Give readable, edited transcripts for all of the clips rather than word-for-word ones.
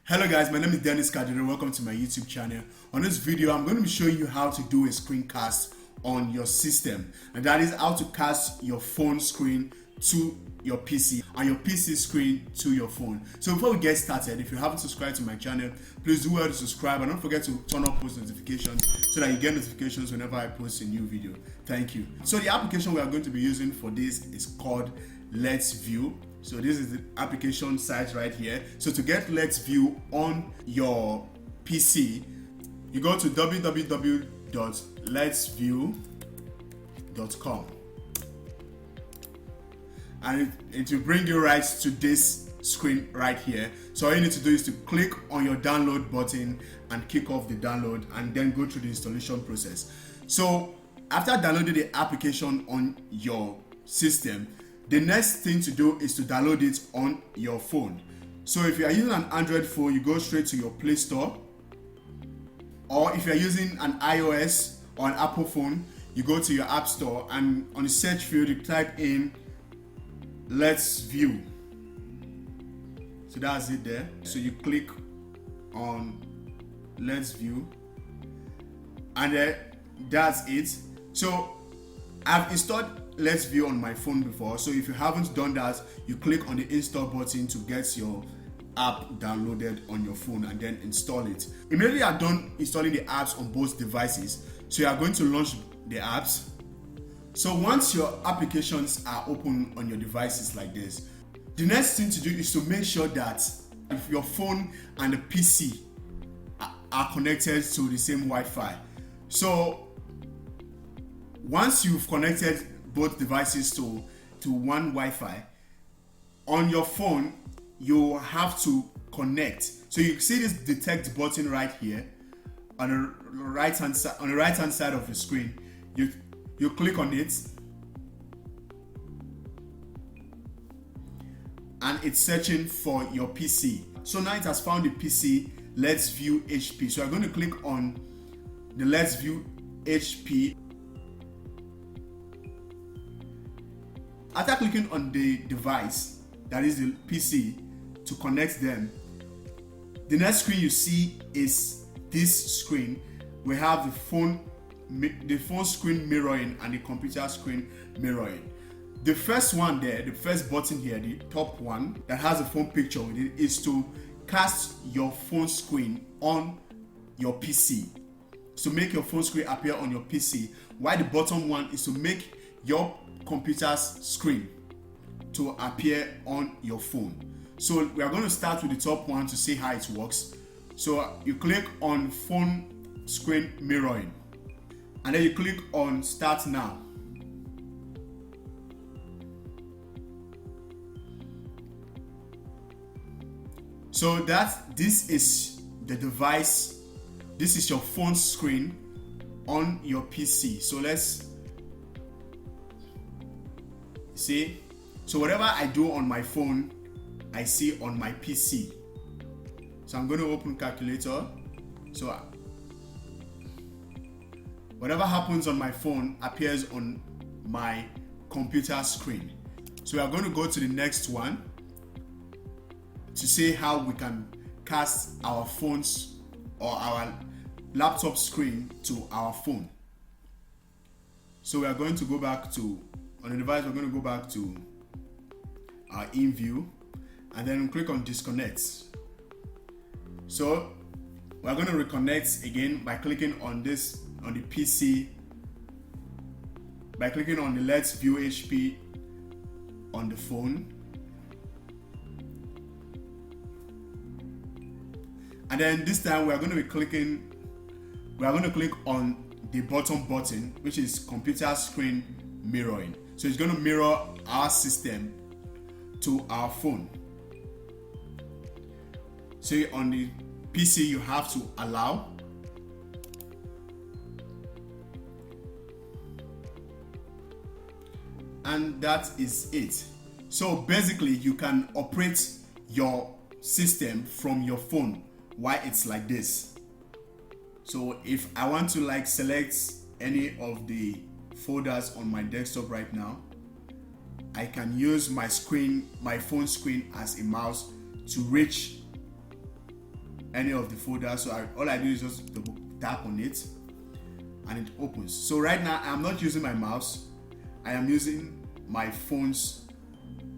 Hello guys, my name is Kadiri. Welcome to my YouTube channel. On this video, I'm going to be showing you how to do a screencast on your system, and that is how to cast your phone screen to your PC and your PC screen to your phone. So before we get started, if you haven't subscribed to my channel, please do well to subscribe and don't forget to turn on post notifications so that you get notifications whenever I post a new video. Thank you. So the application we are going to be using for this is called Let's View. So this is the application site right here. So to get Let's View on your PC, you go to www.letsview.com and it will bring you right to this screen right here. So all you need to do is to click on your download button and kick off the download and then go through the installation process. So after downloading the application on your system, the next thing to do is to download it on your phone. So if you are using an Android phone, you go straight to your Play Store, or if you are using an iOS or an Apple phone, you go to your App Store and on the search field you type in Let's View. So that's it there. So you click on Let's View and then that's it. So I've installed Let's View on my phone before, so if you haven't done that, you click on the install button to get your app downloaded on your phone and then install it. Immediately you are done installing the apps on both devices, so you are going to launch the apps. So once your applications are open on your devices like this, the next thing to do is to make sure that if your phone and the PC are connected to the same Wi-Fi. So once you've connected both devices to one Wi-Fi, on your phone you have to connect. So you see this detect button right here on the right hand side of the screen. You click on it and it's searching for your PC. So now it has found the PC Let's View HP. So I'm going to click on the Let's View HP. After clicking on the device, that is the PC, to connect them, the next screen you see is this screen. We have the phone screen mirroring and the computer screen mirroring. The first one there, the first button here, the top one that has a phone picture with it, is to cast your phone screen on your PC. So make your phone screen appear on your PC, while the bottom one is to make your computer's screen to appear on your phone. So we are going to start with the top one to see how it works. So you click on phone screen mirroring and then you click on start now. So this is the device, this is your phone screen on your PC. So let's see. So whatever I do on my phone, I see on my PC. So I'm going to open calculator. So whatever happens on my phone appears on my computer screen. So we are going to go to the next one to see how we can cast our phones or our laptop screen to our phone. So we are going to go back to, on the device, we're going to go back to our in view and then click on disconnect. So we're going to reconnect again by clicking on this, on the PC, by clicking on the Let's View HP on the phone. And then this time we're going to click on the bottom button, which is computer screen mirroring. So it's going to mirror our system to our phone. So on the PC you have to allow, and that is it. So basically you can operate your system from your phone while it's like this. So if I want to select any of the folders on my desktop right now, I can use my phone screen as a mouse to reach any of the folders. So all I do is just double tap on it and it opens. So right now I'm not using my mouse, I am using my phone's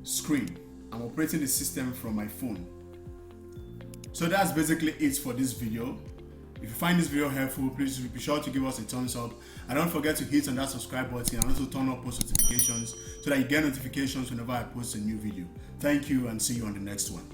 screen. I'm operating the system from my phone. So that's basically it for this video. If you find this video helpful, please be sure to give us a thumbs up, and don't forget to hit on that subscribe button and also turn on post notifications so that you get notifications whenever I post a new video. Thank you, and see you on the next one.